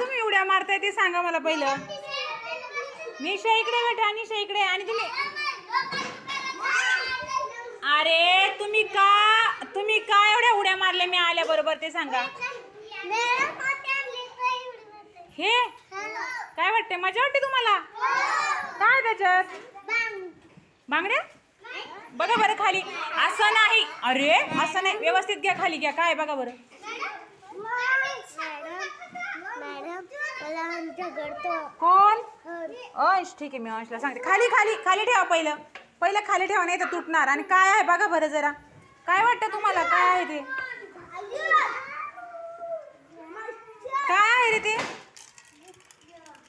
तुम्ही उड्या मारताय ते सांगा मला पहिलं. निशा इकडे बेटा, निशा इकडे. आणि तुम्ही अरे तुम्ही का एवढ्या उड्या मारल्या मी आल्या बरोबर ते सांगा. हे काय वाटते, मजा वाटते तुम्हाला? काय त्याच्यात बांगड्या? बघा बरं खाली. असं नाही, अरे असं नाही, व्यवस्थित घ्या, खाली घ्या. काय बघा बरं. कोण? अंश. ठीक आहे, मी अंशला सांगते. खाली खाली खाली ठेवा. पहिलं खाली ठेवा, नाही तर तुटणार. आणि काय आहे बघा बरं जरा. काय वाटतं तुम्हाला, काय आहे ते? काय आहे रे ते?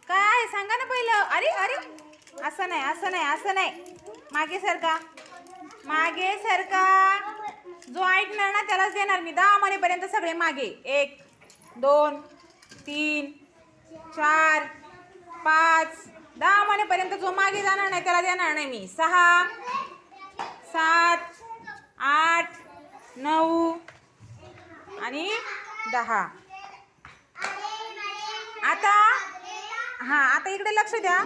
काय आहे सांगा ना पहिलं. अरे अरे असं नाही, असं नाही, असं नाही. मागे सरका, मागे सरका. जो ऐकणार ना त्यालाच देणार मी. 10 म्हणेपर्यंत सगळे मागे. 1 2 3 4 5 10 म्हणेपर्यंत जो मागे जाणार नाही त्याला देणार नाही मी. 6 7 8 9 आणि 10. आता इकडे लक्ष द्या.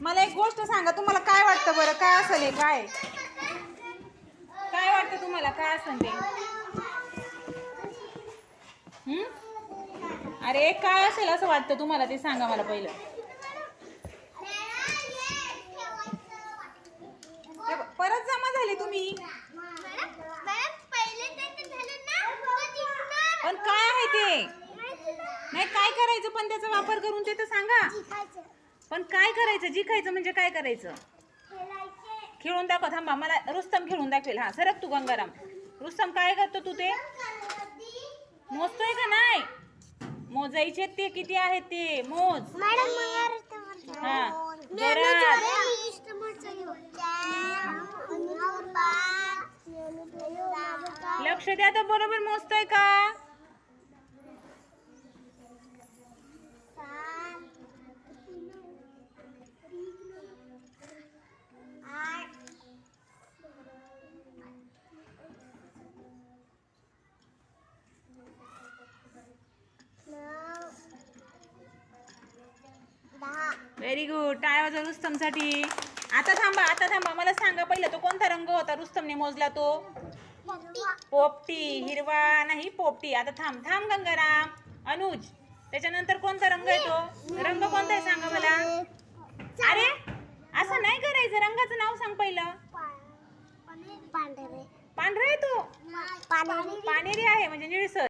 मला एक गोष्ट सांगा, तुम्हाला काय वाटतं बरं, काय असेल हे? काय वाटतं तुम्हाला, काय असेल ते? अरे काय असेल असं वाटतं तुम्हाला ते सांगा मला पहिलं. परत जमा झाले तुम्ही. पण काय आहे ते? नाही काय करायचं पण त्याचा वापर करून ते तर सांगा. पण काय करायचं? जिंकायचं म्हणजे काय करायचं? खेळून दाखव. थांबा, मला रुस्तम खेळून दाखवेल. हा सरक तू गंगाराम. रुस्तम काय करतो तू? ते मोजतोय का नाही? मोजायचे ते किती आहेत ते मोज. हा जोरात. लक्ष द्या, तर बरोबर मोजतोय का? Very good. टाळ्या वाजवा रुस्तमसाठी. आता थांबा, मला सांगा पहिलं तो कोणता रंग होता रुस्तमने मोजला? तो पोपटी. हिरवा नाही, पोपटी. आता थांब गंगाराम. अनुज, त्याच्यानंतर कोणता रंग आहे तो? रंग कोणता आहे सांगा मला. अरे असं नाही करायचं. रंगाचं नाव सांग पहिलं. पांढरा आहे तो. पानेरी आहे म्हणजे निळसर.